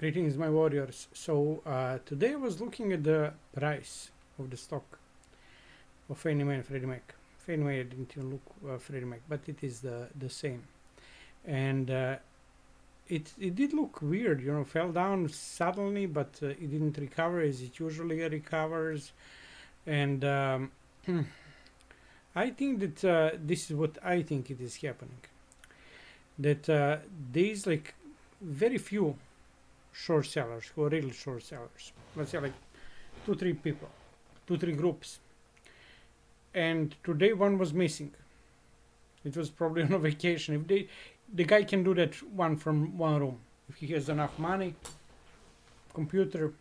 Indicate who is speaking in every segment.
Speaker 1: Greetings, my warriors. So today I was looking at the price of the stock of Fannie Mae and Freddie Mac. Fannie Mae, I didn't even look Freddie Mac, but it is the same. And it did look weird, you know, fell down suddenly, but it didn't recover as it usually recovers. And I think that this is what I think it is happening. That there's like very few short sellers who are really short sellers. Let's say like 2-3 people, 2-3 groups. And today one was missing. It was probably on a vacation. If the guy can do that one from one room, if he has enough money, computer,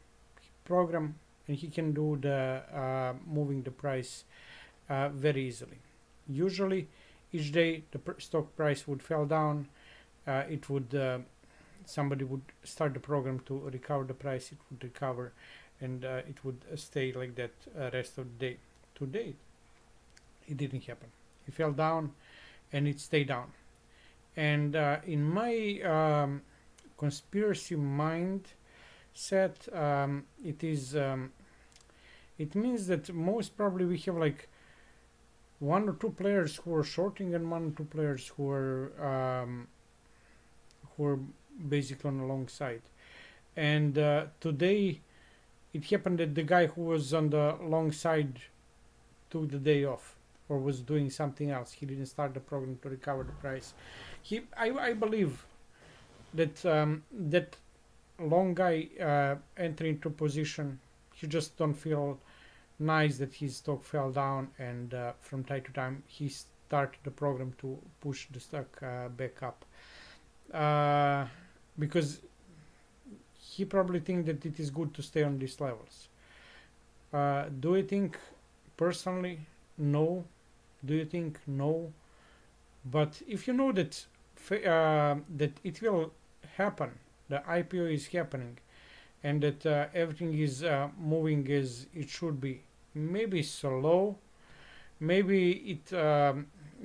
Speaker 1: program, and he can do the moving the price very easily. Usually, each day the stock price would fall down. It would somebody would start the program to recover the price. It would recover, and it would stay like that rest of the day. Today, it didn't happen. It fell down, and it stayed down. And in my conspiracy mindset, it is. It means that most probably we have like 1 or 2 players who are shorting and 1 or 2 players who are basically on the long side. And today it happened that the guy who was on the long side took the day off or was doing something else. He didn't start the program to recover the price. I believe that that long guy entering into position, he just don't feel nice that his stock fell down, and from time to time he started the program to push the stock back up, because he probably think that it is good to stay on these levels. Do you think personally? No. Do you think? No. But if you know that that it will happen, the IPO is happening, and that everything is moving as it should be, maybe slow, maybe it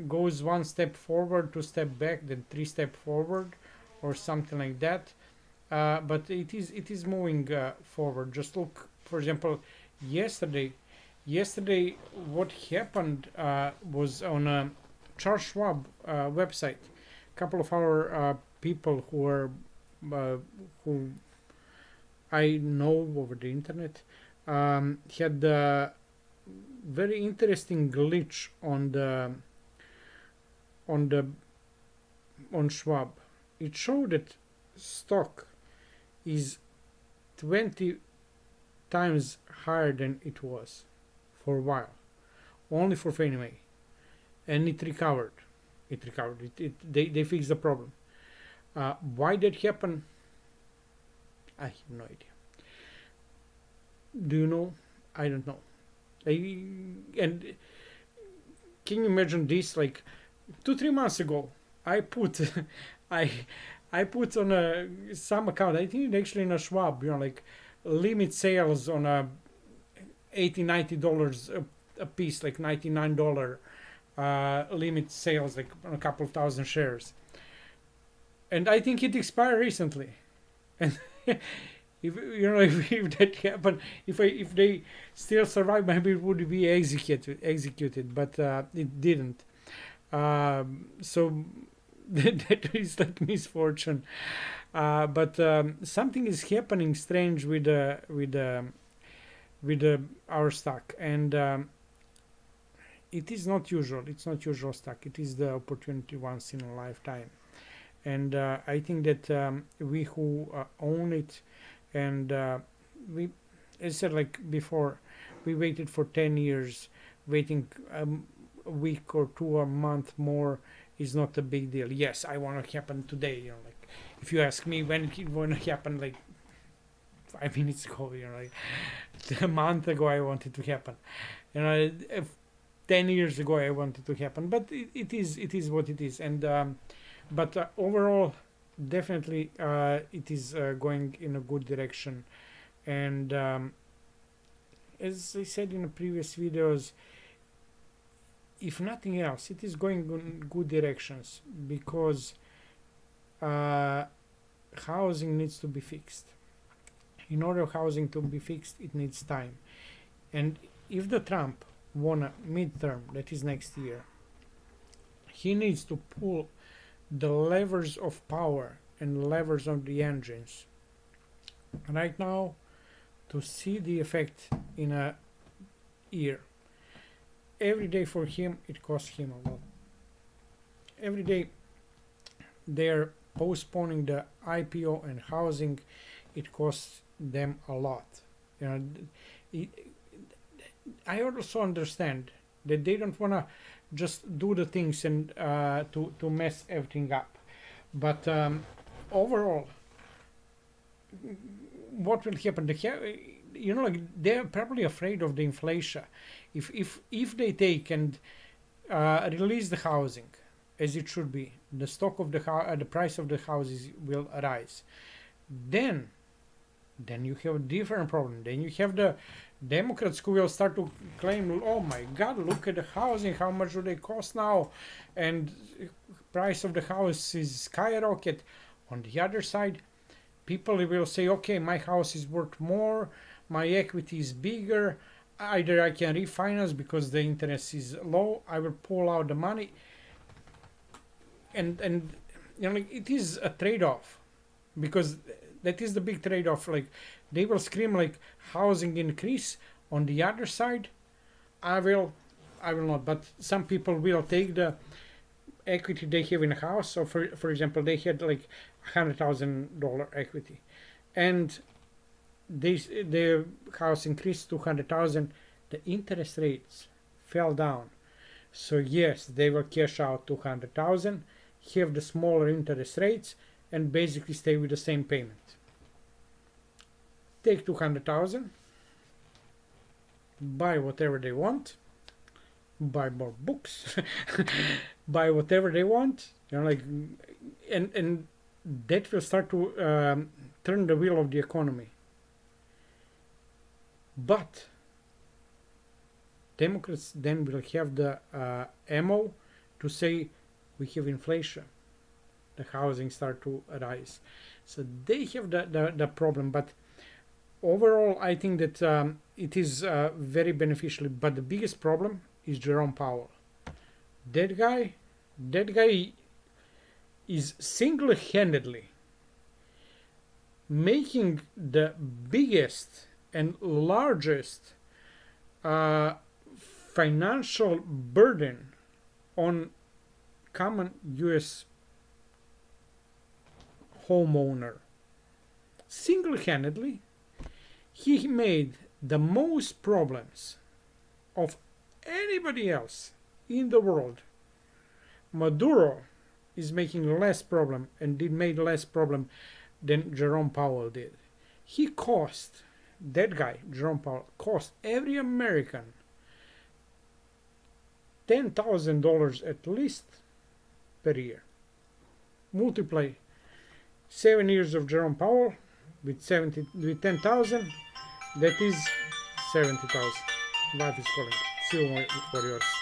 Speaker 1: goes 1 step forward, 2 step back, then 3 step forward, or something like that. But it is moving forward. Just look, for example, yesterday what happened was on a Charles Schwab website. A couple of our people who I know over the internet had a very interesting glitch on Schwab. It showed that stock is 20 times higher than it was for a while, only for Fannie Mae, and it recovered. They fixed the problem. Why that happened? I have no idea. Do you know? I don't know. And can you imagine this? Like 2-3 months ago, I put I put on some account. I think actually in a Schwab, you know, like limit sales on a $80-90 a piece, like $99 limit sales, like on a couple of thousand shares. And I think it expired recently. And if you know if that happened, if they still survive, maybe it would be executed, but it didn't. So that is like misfortune. But something is happening strange with our stock, and it is not usual. It's not usual stock. It is the opportunity once in a lifetime. And I think that we who own it, and we, as I said like before, we waited for 10 years. Waiting a week or 2 or a month more is not a big deal. Yes, I want it to happen today. You know, like if you ask me when it want to happen, like 5 minutes ago, you know, like a month ago I wanted to happen. You know, 10 years ago I wanted to happen. But it is what it is. And but overall, definitely it is going in a good direction. And as I said in the previous videos, if nothing else, it is going in good directions, because housing needs to be fixed. In order housing to be fixed, it needs time. And if the Trump won a midterm, that is next year, he needs to pull the levers of power and levers of the engines right now to see the effect in a year. Every day for him, it costs him a lot. Every day they're postponing the IPO and housing, it costs them a lot. You know, I also understand that they don't want to just do the things and to mess everything up. But overall, what will happen? You know, like they're probably afraid of the inflation. If they take and release the housing as it should be, the stock of the price of the houses will rise. Then you have a different problem. Then you have the Democrats who will start to claim, oh my God, look at the housing, how much do they cost now? And price of the house is skyrocket. On the other side, people will say, okay, my house is worth more, my equity is bigger, either I can refinance because the interest is low, I will pull out the money. And you know, like, it is a trade-off, because that is the big trade-off. Like, they will scream like housing increase. On the other side, I will not. But some people will take the equity they have in a house. So for example, they had like $100,000 equity, and the house increased to $100,000. The interest rates fell down. So yes, they will cash out $200,000, have the smaller interest rates, and basically stay with the same payment. Take $200,000, buy whatever they want, buy more books, buy whatever they want, you know, like, and that will start to turn the wheel of the economy. But Democrats then will have the ammo to say we have inflation, the housing start to rise. So they have the problem. But overall, I think that it is very beneficial. But the biggest problem is Jerome Powell. That guy is single-handedly making the biggest and largest financial burden on common U.S. homeowner. Single-handedly, he made the most problems of anybody else in the world. Maduro is making less problem and made less problem than Jerome Powell did. He cost, that guy, Jerome Powell, cost every American $10,000 at least per year. Multiply 7 years of Jerome Powell with 10,000, that is 70,000. Life is calling. See you warriors.